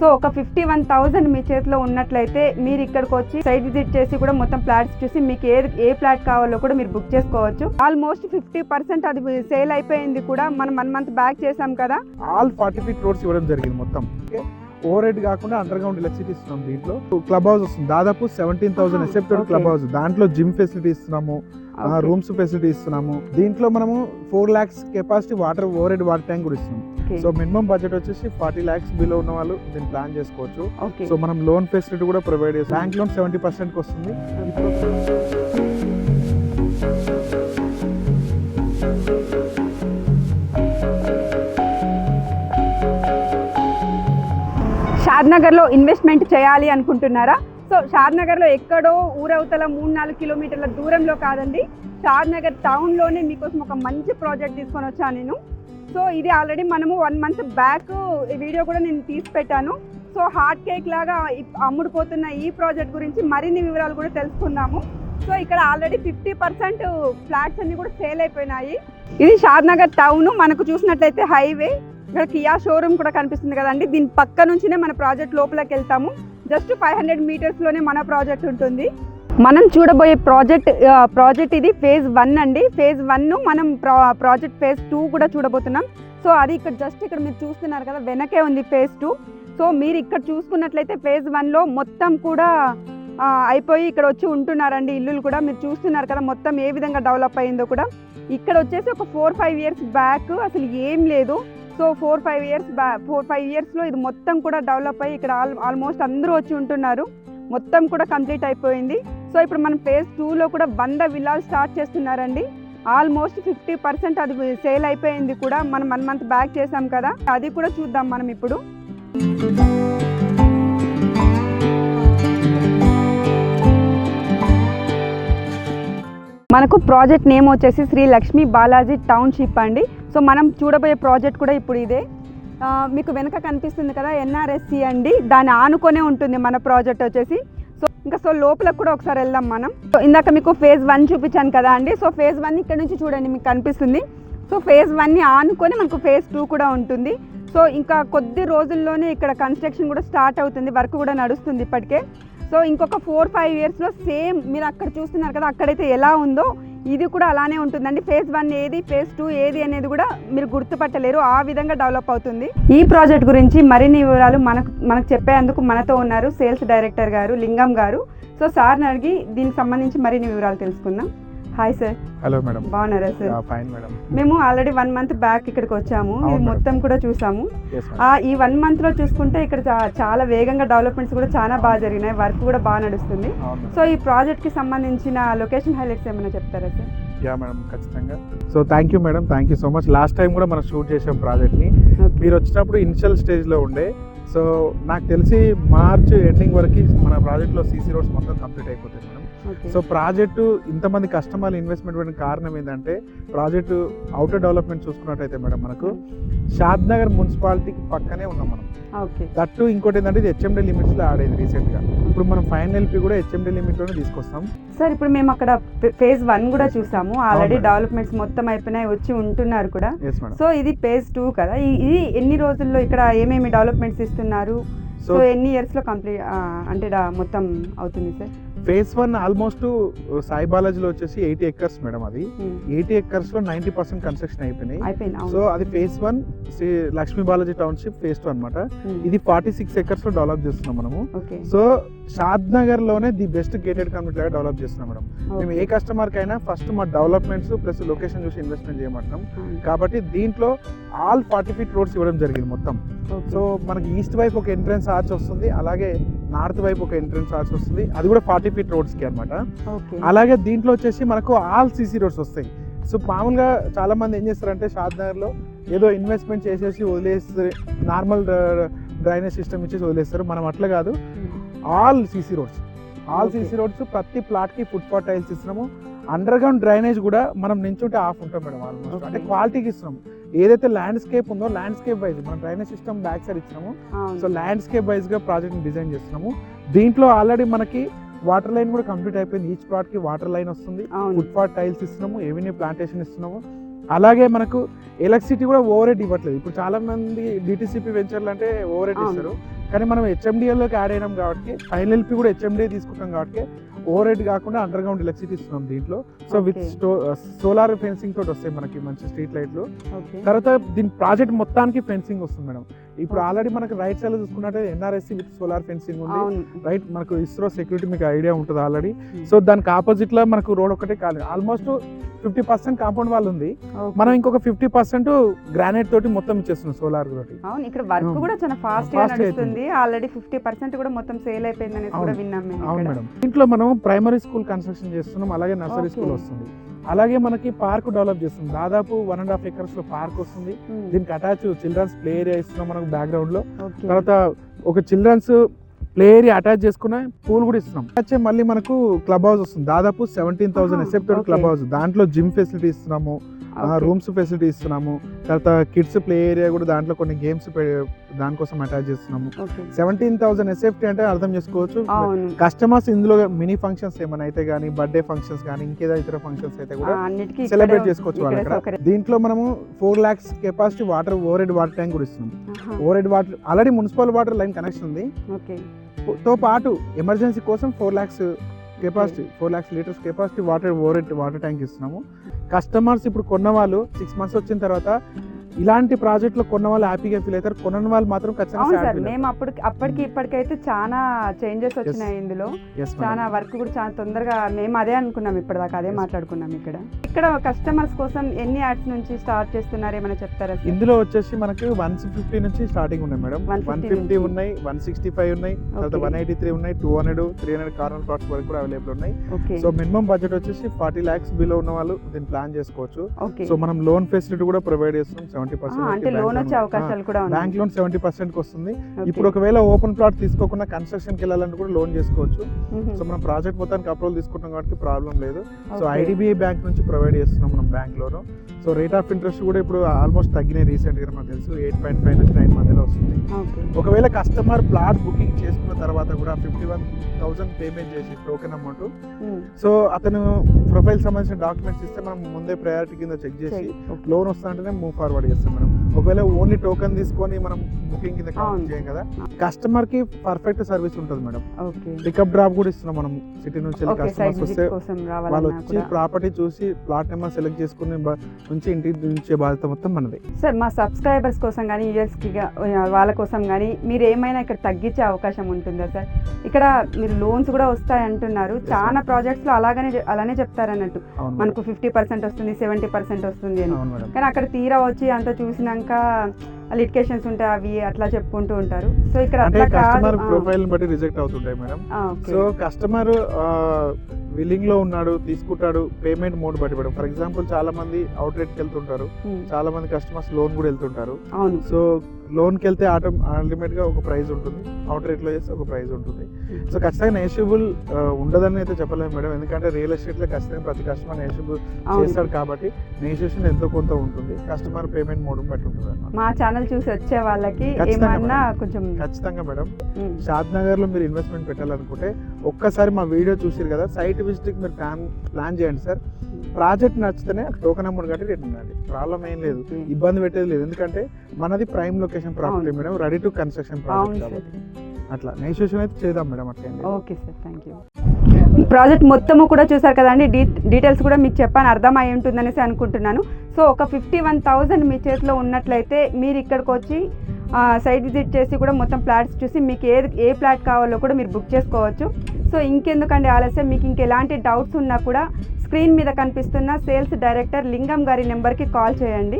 So ఒక 51,000 మీ చేతిలో ఉన్నట్లయితే మీరు ఇక్కడికి వచ్చి సైట్ విజిట్ చేసి కూడా మొత్తం ఫ్లాట్స్ చూసి మీకు ఏ ఫ్లాట్ కావాలో కూడా మీరు బుక్ చేసుకోవచ్చు. ఆల్మోస్ట్ 50% అది సేల్ అయిపోయింది కూడా. మనం 1 month బ్యాక్ చేసాం కదా. ఆల్ 40 feet రోడ్స్ ఇవ్వడం జరిగింది మొత్తం. ఓవర్ హెడ్ కాకుండా అండర్ గ్రౌండ్ ఎలక్ట్రిసిటీ ఇస్తున్నాం. దీంట్లో క్లబ్ హౌస్ వస్తుంది, దాదాపు 17,000 ఎక్సెప్టెడ్ క్లబ్ హౌస్. దాంట్లో జిమ్ ఫెసిలిటీ ఇస్తున్నాము, రూమ్స్ ఫెసిలిటీ ఇస్తున్నాము. దీంట్లో మనము 4 lakhs capacity water over head water tank కూడా ఇస్తున్నాం. సో మినిమం బడ్జెట్ వచ్చేసి 40 lakhs బిలో ఉన్న వాళ్ళు దీన్ని ప్లాన్ చేసుకోవచ్చు. సో మనం లోన్ ఫెసిలిటీ కూడా ప్రొవైడ్ చేస్తాం. బ్యాంక్ లోన్ 70% వస్తుంది. షాద్నగర్లో ఇన్వెస్ట్మెంట్ చేయాలి అనుకుంటున్నారా? సో షాద్నగర్లో ఎక్కడో ఊరవతల 3-4 కిలోమీటర్ల దూరంలో కాదండి, షాద్నగర్ టౌన్లోనే మీకోసం ఒక మంచి ప్రాజెక్ట్ తీసుకొని వచ్చాను నేను. సో ఇది ఆల్రెడీ మనము 1 month బ్యాక్ వీడియో కూడా నేను తీసి పెట్టాను. సో హాట్ కేక్ లాగా అమ్ముడుపోతున్న ఈ ప్రాజెక్ట్ గురించి మరిన్ని వివరాలు కూడా తెలుసుకుందాము. సో ఇక్కడ ఆల్రెడీ 50% ఫ్లాట్స్ అన్ని కూడా సేల్ అయిపోయినాయి. ఇది షాద్నగర్ టౌన్. మనకు చూసినట్లయితే హైవే, ఇక్కడ కియా షోరూమ్ కూడా కనిపిస్తుంది కదండి. దీని పక్క నుంచినే మన ప్రాజెక్ట్ లోపలికి వెళ్తాము. జస్ట్ 500 మీటర్స్లోనే మన ప్రాజెక్ట్ ఉంటుంది. మనం చూడబోయే ప్రాజెక్ట్ ఇది phase 1 అండి. phase 1 మనం ప్రాజెక్ట్ phase 2 కూడా చూడబోతున్నాం. సో అది ఇక్కడ మీరు చూస్తున్నారు కదా, వెనకే ఉంది phase 2. సో మీరు ఇక్కడ చూసుకున్నట్లయితే phase 1లో మొత్తం కూడా అయిపోయి ఇక్కడ వచ్చి ఉంటున్నారండి ఇల్లులు కూడా. మీరు చూస్తున్నారు కదా మొత్తం ఏ విధంగా డెవలప్ అయిందో కూడా. ఇక్కడ వచ్చేసి ఒక 4-5 years బ్యాక్ అసలు ఏం లేదు. సో 4-5 yearsలో ఇది మొత్తం కూడా డెవలప్ అయ్యి ఇక్కడ ఆల్మోస్ట్ అందరూ వచ్చి ఉంటున్నారు. మొత్తం కూడా కంప్లీట్ అయిపోయింది. సో ఇప్పుడు మనం phase 2లో కూడా 100 విల్లాలు స్టార్ట్ చేస్తున్నారండి. ఆల్మోస్ట్ 50% అది సేల్ అయిపోయింది కూడా. మనం 1 month బ్యాక్ చేసాం కదా, అది కూడా చూద్దాం మనం ఇప్పుడు. మనకు ప్రాజెక్ట్ నేమ్ వచ్చేసి శ్రీ లక్ష్మీ బాలాజీ టౌన్షిప్ అండి. సో మనం చూడబోయే ప్రాజెక్ట్ కూడా ఇప్పుడు ఇదే. మీకు వెనక కనిపిస్తుంది కదా NRSC అండి, దాన్ని ఆనుకొనే ఉంటుంది మన ప్రాజెక్ట్ వచ్చేసి. సో లోపలకు కూడా ఒకసారి వెళ్దాం మనం. సో ఇందాక మీకు phase 1 చూపించాను కదా అండి. సో phase 1 ఇక్కడ నుంచి చూడండి మీకు కనిపిస్తుంది. సో phase 1ని ఆనుకొని మనకు phase 2 కూడా ఉంటుంది. సో ఇంకా కొద్ది రోజుల్లోనే ఇక్కడ కన్స్ట్రక్షన్ కూడా స్టార్ట్ అవుతుంది, వర్క్ కూడా నడుస్తుంది ఇప్పటికే. సో ఇంకొక 4-5 yearsలో సేమ్ మీరు అక్కడ చూస్తున్నారు కదా, అక్కడైతే ఎలా ఉందో ఇది కూడా అలానే ఉంటుందండి. phase 1 ఏది, phase 2 ఏది అనేది కూడా మీరు గుర్తుపట్టలేరు, ఆ విధంగా డెవలప్ అవుతుంది. ఈ ప్రాజెక్ట్ గురించి మరిన్ని వివరాలు మనకు చెప్పేందుకు మనతో ఉన్నారు సేల్స్ డైరెక్టర్ గారు లింగం గారు. సో సార్ని అడిగి దీనికి సంబంధించి మరిన్ని వివరాలు తెలుసుకుందాం. Hi sir. Hello madam. బాగున్నారా సార్? Fine madam. మేము ఆల్రెడీ 1 month బ్యాక్ ఇక్కడికి వచ్చాము, ఇది మొత్తం కూడా చూసాము. ఈ 1 monthలో చూసుకుంటే ఇక్కడ చాలా వేగంగా డెవలప్మెంట్స్ కూడా చాలా బాగా జరిగినాయి, వర్క్ కూడా బాగా నడుస్తుంది. సో ఈ ప్రాజెక్ట్కి సంబంధించిన లొకేషన్ హైలైట్స్ ఏమైనా చెప్తారా సార్? యా మేడం, ఖచ్చితంగా. So thank you madam, thank you so much. Last time కూడా మనం షూట్ చేసాం ప్రాజెక్ట్ని. మీరు వచ్చినప్పుడు ఇనిషియల్ స్టేజ్లో ఉండే. సో నాకు తెలిసి మార్చ్ ఎండింగ్ వరకు మన ప్రాజెక్ట్లో CC రోడ్స్ మొత్తం కంప్లీట్ అయిపోతాయి మేడం. సో ప్రాజెక్టు ఇంతమంది కస్టమర్లు ఇన్వెస్ట్మెంట్ పెట్టిన కారణం ఏంటంటే, ప్రాజెక్టు అవుటర్ డెవలప్మెంట్ చూసుకున్నట్టయితే మేడం మనకు షాద్నగర్ మున్సిపాలిటీకి పక్కనే ఉన్నాం మనం. దట్టు ఇంకోటి ఏంటంటే ఇది HMD లిమిట్స్లో ఆడేది రీసెంట్గా. ఇప్పుడు మనం ఫైనల్ LP కూడా HMD లిమిట్లోనే తీసుకొస్తాం సార్. ఇప్పుడు మేము అక్కడ phase 1 కూడా చూసాము, ఆల్రెడీ డెవలప్మెంట్స్ మొత్తం అయిపోయినాయి, వచ్చి ఉంటున్నారు కూడా. సో ఇది phase 2 కదా, ఇది ఎన్ని రోజుల్లో ఇక్కడ ఏమేమి డెవలప్మెంట్స్ ఇస్తున్నారు? సో ఎన్ని ఇయర్స్లో కంప్లీట్ అంటే మొత్తం అవుతుంది సార్? phase 1 ఆల్మోస్ట్ సాయి బాలాజీలో వచ్చేసి 80 acres మేడం. అది 80 acresలో 90% కన్స్ట్రక్షన్ అయిపోయినాయి. సో అది phase 1 Shri Lakshmi Balaji township phase 2 అనమాట. ఇది 46 acresలో డెవలప్ చేస్తున్నాం మనము. సో షాద్నగర్ లోనే ది బెస్ట్ గేటెడ్ కమ్యూనిటీ లాగా డెవలప్ చేస్తున్నాం మేడం. మేము ఏ కస్టమర్ కైనా ఫస్ట్ మా డెవలప్మెంట్స్ ప్లస్ లొకేషన్ చూసి ఇన్వెస్ట్మెంట్ చేయమంటున్నాం. కాబట్టి దీంట్లో ఆల్ 40 feet రోడ్స్ ఇవ్వడం జరిగింది మొత్తం. సో మనకి ఈస్ట్ వైపు ఒక ఎంట్రన్స్ ఆర్చ్ వస్తుంది, అలాగే నార్త్ వైపు ఒక ఎంట్రన్స్ ఆర్చ్ వస్తుంది, అది కూడా 40 feet రోడ్స్కి అనమాట. అలాగే దీంట్లో వచ్చేసి మనకు ఆల్ CC రోడ్స్ వస్తాయి. సో మామూలుగా చాలా మంది ఏం చేస్తారంటే షాద్నగర్లో ఏదో ఇన్వెస్ట్మెంట్ చేసేసి వదిలేస్తారు, నార్మల్ డ్రైనేజ్ సిస్టమ్ ఇచ్చేసి వదిలేస్తారు. మనం అట్లా కాదు, ఆల్ CC రోడ్స్ ప్రతి ప్లాట్కి ఫుట్పాత్ టైల్స్ ఇస్తున్నాము. అండర్ గ్రౌండ్ డ్రైనేజ్ కూడా మనం నించుంటే ఆఫ్ ఉంటాం మేడం ఆల్మోస్ట్. అంటే క్వాలిటీకి ఇస్తున్నాము. ఏదైతే ల్యాండ్స్కేప్ ఉందో ల్యాండ్స్కేప్ వైజ్ మనం డ్రైనేజ్ సిస్టమ్ బ్యాక్ సైడ్ ఇచ్చినాము. సో ల్యాండ్స్కేప్ వైజ్గా ప్రాజెక్ట్ని డిజైన్ చేస్తున్నాము. దీంట్లో ఆల్రెడీ మనకి వాటర్ లైన్ కూడా కంప్లీట్ అయిపోయింది. ఈచ్ ప్లాట్కి వాటర్ లైన్ వస్తుంది, ఫుట్పాత్ టైల్స్ ఇస్తున్నాము, ఎవెన్యూ ప్లాంటేషన్ ఇస్తున్నాము. అలాగే మనకు ఎలక్ట్రిసిటీ కూడా ఓవర్ హెడ్ ఇవ్వట్లేదు. ఇప్పుడు చాలా మంది DTCP వెంచర్లు అంటే ఓవర్ హెడ్ ఇస్తారు, కానీ మనం హెచ్ఎండిఏలోకి యాడ్ అయినాం కాబట్టి ఫైనల్ ఎల్పి కూడా హెచ్ఎండిఏ తీసుకుంటాం కాబట్టి ఓవర్ హెడ్ కాకుండా అండర్ గ్రౌండ్ ఎలక్ట్రిసిటీ ఇస్తున్నాం దీంట్లో. సో విత్ సోలార్ ఫెన్సింగ్ తోటి వస్తాయి మనకి మంచి స్ట్రీట్ లైట్లు. తర్వాత దీని ప్రాజెక్ట్ మొత్తానికి ఫెన్సింగ్ వస్తుంది మేడం. ఇప్పుడు ఆల్రెడీ మనకి రైట్ సైడ్ చూసుకున్నట్టే ఎన్ఆర్ఎస్సి విత్ సోలార్ ఫెన్సింగ్ ఉంది. రైట్ మనకు ఇస్రో సెక్యూరిటీ మీకు ఐడియా ఉంటుంది ఆల్రెడీ. సో దానికి ఆపోజిట్ లో మనకు రోడ్ ఒకటే కాలేదు. ఆల్మోస్ట్ 50% కాంపౌండ్ వాల్ ఉంది. మనం ఇంకొక 50% గ్రానైట్ తోటి మొత్తం ఇచ్చేస్తున్నాం సోలార్ తోటి. అవును, ఇక్కడ వర్క్ కూడా చాలా ఫాస్ట్ గా నడుస్తుంది. ఆల్రెడీ 50% కూడా మొత్తం సేల్ అయిపోయింది అనేది కూడా విన్నాం మేము. అవును మేడం. దీంట్లో మనం ప్రైమరీ స్కూల్ కన్స్ట్రక్షన్ చేస్తున్నాం, అలాగే నర్సరీ స్కూల్ వస్తుంది. అలాగే మనకి పార్క్ డెవలప్ చేస్తుంది. దాదాపు 1.5 acres లో పార్క్ వస్తుంది. దీనికి అటాచ్ చిల్డ్రన్స్ ప్లే ఏరియా ఇస్తున్నాం మనకు బ్యాక్గ్రౌండ్ లో. తర్వాత ఒక చిల్డ్రన్స్ ప్లే ఏరియా అటాచ్ చేసుకున్న పూల్ కూడా ఇస్తున్నాం. వచ్చే మళ్ళీ మనకు క్లబ్ హౌస్ వస్తుంది. దాదాపు 17,000 ఎసెప్ట్ క్లబ్ హౌస్. దాంట్లో జిమ్ ఫెసిలిటీ ఇస్తున్నాము, రూమ్స్ ఫెసిలిటీ ఇస్తున్నాము. తర్వాత కిడ్స్ ప్లే ఏరియా కూడా దాంట్లో కొన్ని గేమ్స్ దానికోసం అటాచ్ చేస్తున్నాము. 17,000 ఎస్ఎఫ్టీ అంటే అర్థం చేసుకోవచ్చు. కస్టమర్స్ ఇందులో మినీ ఫంక్షన్స్ ఏమైనా అయితే కానీ, బర్త్డే ఫంక్షన్స్ కానీ, ఇంకేదో ఇతర ఫంక్షన్స్ అయితే కూడా సెలబ్రేట్ చేసుకోవచ్చు వాళ్ళకి. దీంట్లో మనము 4 lakhs capacity water over head water tank కూడా ఇస్తున్నాం. Over head water already municipal water line connection ఉంది. తో పాటు ఎమర్జెన్సీ కోసం 4 lakhs capacity 4 lakhs litres capacity water tank ఇస్తున్నాము. కస్టమర్స్ ఇప్పుడు కొన్న వాళ్ళు 6 months వచ్చిన తర్వాత ఇలాంటి ప్రాజెక్ట్ లో కొన్న వాళ్ళు హ్యాపీగా ఫీల్ అవుతారు. కొన్న వాళ్ళు మాత్రం ఖచ్చితంగా. మేము అప్పటికి ఇప్పటికైతే చాలా చేంజెస్ వచ్చినాయి ఇందులో. చాలా వర్క్ కూడా చాలా తొందరగా మేము అదే అనుకున్నాం, ఇప్పటిదాకా అదే మాట్లాడుకున్నాం. ఇక్కడ కస్టమర్స్ కోసం ఎన్ని యాడ్స్ నుంచి స్టార్ట్ చేస్తున్నారు ఏమైనా చెప్తారా? ఇందులో వచ్చేసి మనకి 150 నుంచి స్టార్టింగ్ ఉన్నాయి మేడం. 150 ఉన్నాయి, 165 ఉన్నాయి, తర్వాత 183 ఉన్నాయి, 200, 300 కార్నర్ ప్లాట్స్ వరకు కూడా అవైలబుల్ ఉన్నాయి. సో మినిమం బడ్జెట్ వచ్చేసి 40 lakhs బిలో ఉన్న వాళ్ళు దీన్ని ప్లాన్ చేసుకోవచ్చు. సో మనం లోన్ ఫెసిలిటీ కూడా ప్రొవైడ్ చేస్తున్నాం. 70% అంటే లోన్ వచ్చే అవకాశాలు కూడా ఉన్నాయి. బ్యాంక్ లోన్ 70% కి వస్తుంది. ఇప్పుడు ఒకవేళ ఓపెన్ ప్లాట్ తీసుకోకుండా కన్స్ట్రక్షన్ కి వెళ్ళాలంటే కూడా లోన్ చేసుకోవచ్చు. సో మనం ప్రాజెక్ట్ మొత్తానికి అప్రూవల్ తీసుకుంటాం కాబట్టి ప్రాబ్లం లేదు. సో ఐడిబిఐ బ్యాంక్ నుంచి ప్రొవైడ్ చేస్తున్నాం మనం bank loan. So rate of interest కూడా ఇప్పుడు ఆల్మోస్ట్ తగ్గినాయి రీసెంట్ గా. మనకు తెలుసు 8.5 నుంచి 9 మధ్యలో వస్తుంది. ఒకవేళ కస్టమర్ ప్లాట్ బుకింగ్ చేసుకున్న తర్వాత కూడా 51,000 పేమెంట్ చేసి టోకెన్ అమౌంట్, సో అతను ప్రొఫైల్ సంబంధించిన డాక్యుమెంట్స్ ఇస్తే మనం ముందే ప్రయారిటీ కింద చెక్ చేసి లోన్ వస్తా అంటేనే మూవ్ ఫార్వర్డ్ చేస్తాం మనం. ఒకవేళ ఓన్లీ టోకెన్ తీసుకొని మనం బుకింగ్ కింద కౌంట్ చేయం కదా. కస్టమర్ కి పర్ఫెక్ట్ సర్వీస్ ఉంటుంది మేడం. పికప్ డ్రాప్ కూడా ఇస్తున్నాం మనం. సిటీ నుంచి కస్టమర్స్ వస్తే వాళ్ళు వచ్చి ప్రాపర్టీ చూసి ప్లాట్ నెంబర్ సెలెక్ట్ చేసుకుని నుంచి ఇంటికి నుంచి బాధ్యత మొత్తం మనది. సార్ మా సబ్స్క్రైబర్స్ కోసం కానీ యూఎస్ కి వాళ్ళ కోసం కానీ మీరు ఏమైనా ఇక్కడ తగ్గించే అవకాశం ఉంటుందా సార్? ఇక్కడ మీరు లోన్స్ కూడా వస్తాయి అంటున్నారు. చాలా ప్రాజెక్ట్స్ లో అలానే చెప్తారన్నట్టు మనకు 50% వస్తుంది, 70% వస్తుంది అని. కానీ అక్కడ తీరా వచ్చి అంత చూసినాక లిటికేషన్స్ ఉంటాయి, అవి అట్లా చెప్పుకుంటూ ఉంటారు. సో ఇక్కడ కస్టమర్ ప్రొఫైల్ బట్టి రిజెక్ట్ అవుతుంటాయి మేడం. సో కస్టమర్ విల్లింగ్ లో ఉన్నాడు, తీసుకుంటాడు, పేమెంట్ మోడ్ బట్టి మేడం. ఫర్ ఎగ్జాంపుల్ చాలా మంది అవుట్ రేట్ కి వెళ్తుంటారు, చాలా మంది కస్టమర్స్ లోన్ కూడా వెళ్తుంటారు. సో లోన్ కి వెళ్తే అల్టిమేట్ గా ఒక ప్రైస్ ఉంటుంది, అవుట్ రేట్ లో చేస్తే ఒక ప్రైస్ ఉంటుంది. సో ఖచ్చితంగా నెగోషియబుల్ ఉండదని అయితే చెప్పలేము మేడం. ఎందుకంటే రియల్ ఎస్టేట్ లో ఖచ్చితంగా ప్రతి కస్టమర్ నెగోషియబుల్ చేస్తాడు కాబట్టి నెగోషియేషన్ ఎంతో కొంత ఉంటుంది. కస్టమర్ పేమెంట్ మోడ్ బట్టి ఉంటుంది అన్నమాట. మా ఛానల్ చూసి వచ్చే వాళ్ళకి ఏమన్నా కొంచెం ఖచ్చితంగా మేడం. షాద్ నగర్ లో మీరు ఇన్వెస్ట్మెంట్ పెట్టాలనుకుంటే ఒక్కసారి మా వీడియో చూసారు కదా, సైట్ విజిట్ మీరు ప్లాన్ చేయండి సార్. ప్రాజెక్ట్ నచ్చితేనే టోకెన్ అమౌంట్ కట్టి రేట్ ఉండాలి. ప్రాబ్లం ఏం లేదు, ఇబ్బంది పెట్టేది లేదు. ఎందుకంటే మనది prime location property madam, ready to construction project కాబట్టి అట్లా నెగోషియేషన్ అయితే చేద్దాం మేడం. అట్లా. Okay sir, thank you. Project మొత్తము కూడా చూసారు కదండి. డీటెయిల్స్ కూడా మీకు చెప్పాను, అర్థమై ఉంటుందనేసి అనుకుంటున్నాను. సో ఒక 51,000 మీ చేతిలో ఉన్నట్లయితే మీరు ఇక్కడికి వచ్చి సైట్ విజిట్ చేసి కూడా మొత్తం ప్లాట్స్ చూసి మీకు ఏ ప్లాట్ కావాలో కూడా మీరు బుక్ చేసుకోవచ్చు. సో ఇంకెందుకండి ఆలస్యం, మీకు ఇంకెలాంటి డౌట్స్ ఉన్నా కూడా స్క్రీన్ మీద కనిపిస్తున్న సేల్స్ డైరెక్టర్ లింగం గారి నెంబర్కి కాల్ చేయండి.